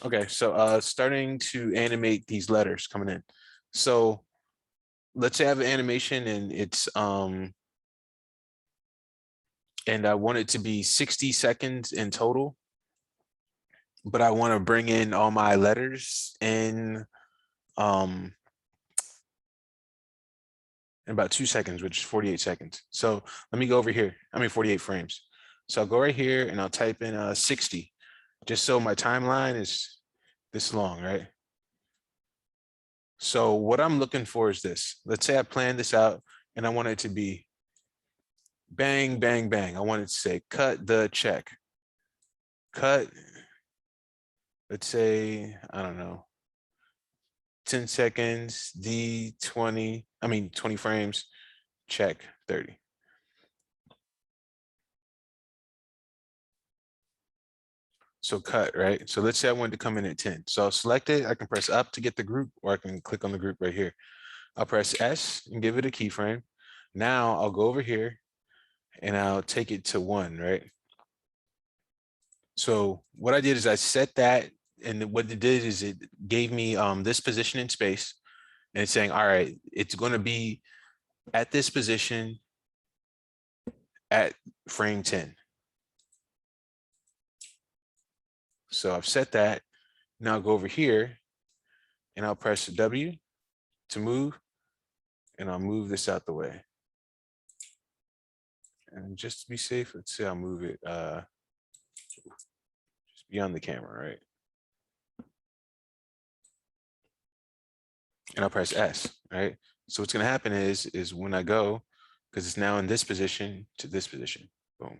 Okay, so starting to animate these letters coming in. So let's say I have an animation and it's and I want it to be 60 seconds in total, but I want to bring in all my letters um in about 2 seconds, which is 48 seconds. So let me go over here. 48 frames. So I'll go right here and I'll type in 60, just so my timeline is this long, right? So what I'm looking for is this. Let's say I planned this out and I want it to be bang, bang, bang. I want it to say cut the check. Cut, let's say, I don't know, 10 seconds, D 20, 20 frames, check 30. So cut, right? So let's say I wanted to come in at 10. So I'll select it. I can press up to get the group, or I can click on the group right here. I'll press S and give it a keyframe. Now I'll go over here and I'll take it to 1, right? So what I did is I set that, and what it did is it gave me this position in space, and it's saying, all right, it's going to be at this position at frame 10. So I've set that. Now I'll go over here and I'll press W to move, and I'll move this out the way. And just to be safe, let's say I'll move it just beyond the camera, right? And I'll press S, right? So what's gonna happen is when I go, because it's now in this position to this position, boom.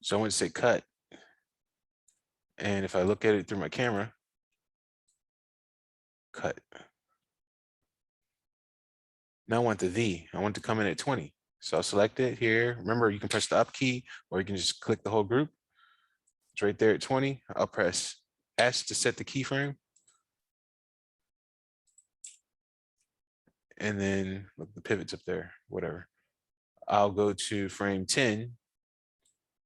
So I want to say cut. And if I look at it through my camera, cut. Now I want the V. I want to come in at 20. So I'll select it here. Remember, you can press the up key, or you can just click the whole group. It's right there at 20. I'll press S to set the keyframe. And then look, the pivot's up there, whatever. I'll go to frame 10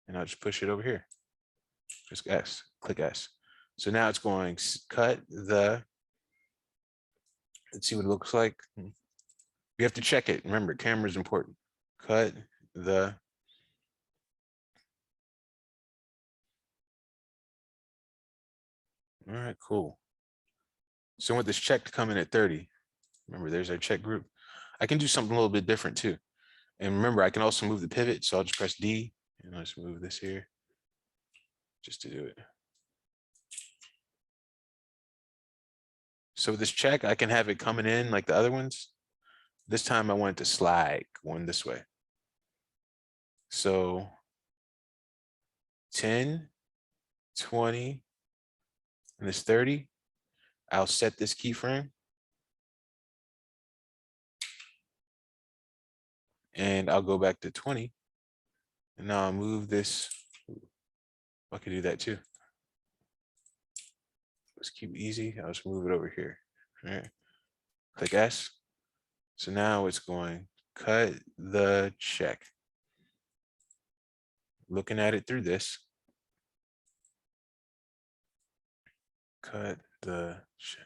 and I'll just push it over here. Just S, click S. So now it's going cut the, let's see what it looks like. We have to check it. Remember, camera is important. Cut the, all right, cool. So I want this check to come in at 30. Remember, there's our check group. I can do something a little bit different too. And remember, I can also move the pivot. So I'll just press D and I'll just move this here just to do it. So with this check, I can have it coming in like the other ones. This time I want it to slide going this way. So 10, 20, and this 30. I'll set this keyframe. And I'll go back to 20. And now I'll move this. I can do that too. Let's keep it easy. I'll just move it over here. All right. Click S. So now it's going cut the check. Looking at it through this. Cut the check.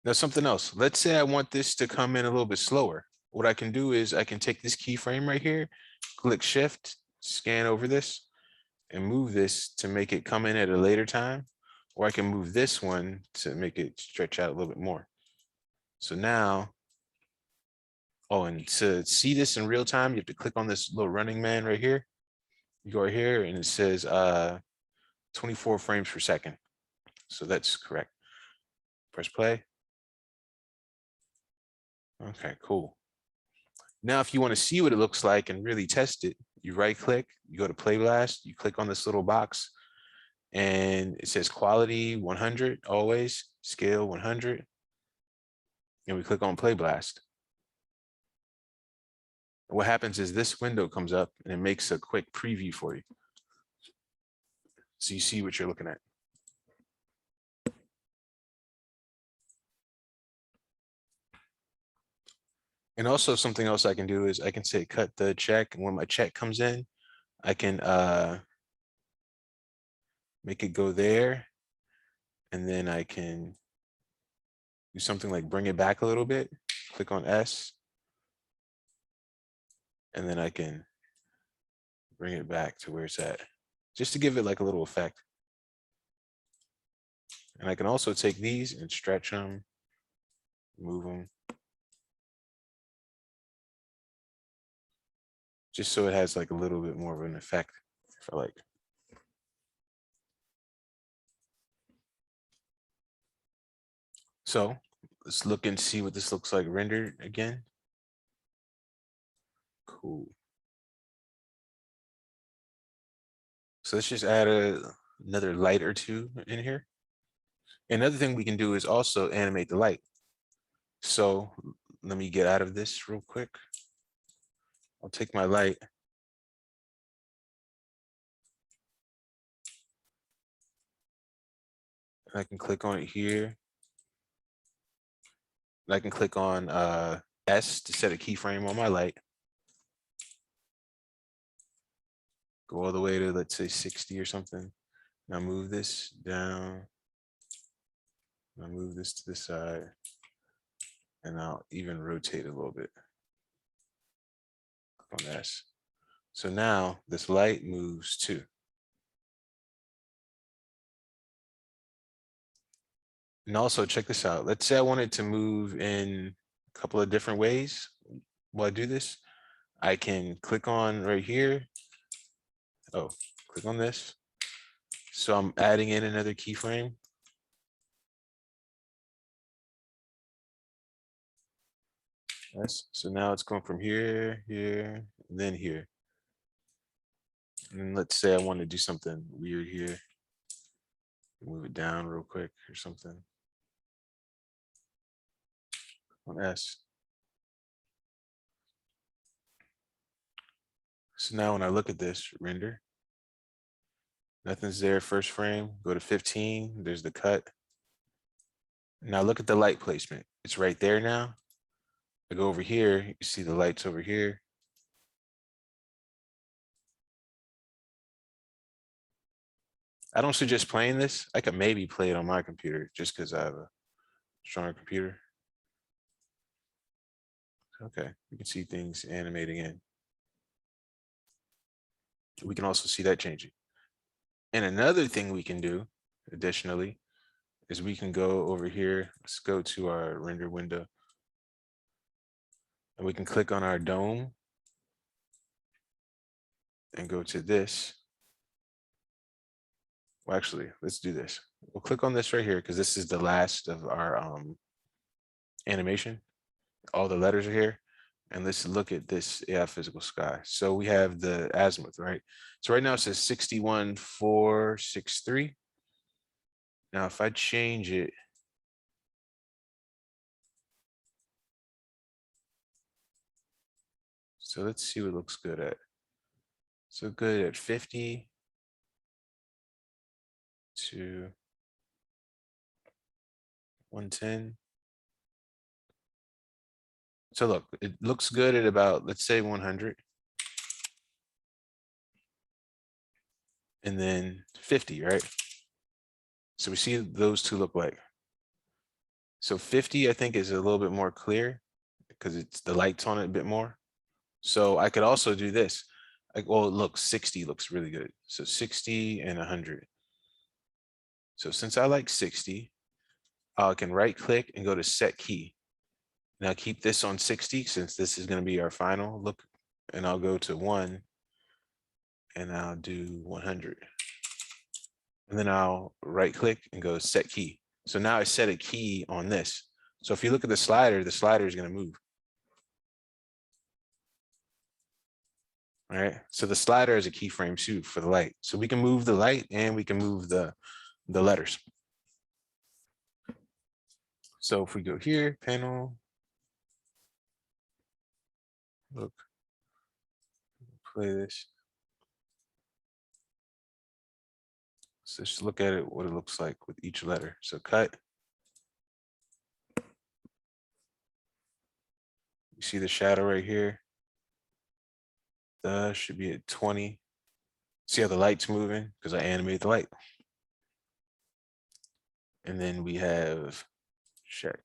Now something else. Let's say I want this to come in a little bit slower. What I can do is I can take this keyframe right here, click Shift, scan over this, and move this to make it come in at a later time. Or I can move this one to make it stretch out a little bit more. So now, oh, and to see this in real time, you have to click on this little running man right here. You go right here and it says 24 frames per second. So that's correct. Press play. Okay, cool. Now, if you want to see what it looks like and really test it, you right click, you go to Play Blast, you click on this little box, and it says quality 100, always, scale 100. And we click on Play Blast. And what happens is this window comes up and it makes a quick preview for you. So you see what you're looking at. And also something else I can do is I can say cut the check, and when my check comes in, I can make it go there, and then I can do something like bring it back a little bit, click on S, and then I can bring it back to where it's at, just to give it like a little effect. And I can also take these and stretch them, move them, just so it has like a little bit more of an effect, if I like. So let's look and see what this looks like rendered again. Cool. So let's just add another light or two in here. Another thing we can do is also animate the light. So let me get out of this real quick. I'll take my light. And I can click on it here. And I can click on S to set a keyframe on my light. Go all the way to, let's say, 60 or something. Now move this down. I'll move this to the side. And I'll even rotate it a little bit. Click on S. So now this light moves too. And also check this out. Let's say I wanted to move in a couple of different ways. While I do this, I can click on right here. Oh, click on this. So I'm adding in another keyframe. Yes. So now it's going from here, here, and then here. And let's say I want to do something weird here. Move it down real quick or something. On S. So now when I look at this render, nothing's there first frame. Go to 15. There's the cut. Now look at the light placement. It's right there now. I go over here, you see the lights over here. I don't suggest playing this. I could maybe play it on my computer just because I have a stronger computer. Okay, you can see things animating in. We can also see that changing. And another thing we can do additionally is we can go over here. Let's go to our render window. And we can click on our dome and go to this. Well, actually, let's do this. We'll click on this right here because this is the last of our animation. All the letters are here. And let's look at this AI physical sky. So we have the azimuth, right? So right now it says 61,463. Now, if I change it, so let's see what looks good at. So good at 50 to 110. So look, it looks good at about, let's say 100. And then 50, right? So we see those two look like. So 50, I think, is a little bit more clear because it's the lights on it a bit more. So I could also do this. Like, well, look, 60 looks really good. So 60 and 100. So since I like 60, I can right click and go to set key. Now keep this on 60 since this is going to be our final look. And I'll go to 1 and I'll do 100. And then I'll right click and go set key. So now I set a key on this. So if you look at the slider is going to move. All right. So the slider is a keyframe too for the light. So we can move the light and we can move the letters. So if we go here, panel, look, play this. So just look at it, what it looks like with each letter. So cut. You see the shadow right here? Should be at 20. See how the light's moving? Because I animated the light. And then we have check.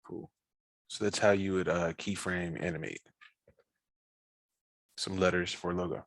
Cool. So that's how you would keyframe animate some letters for logo.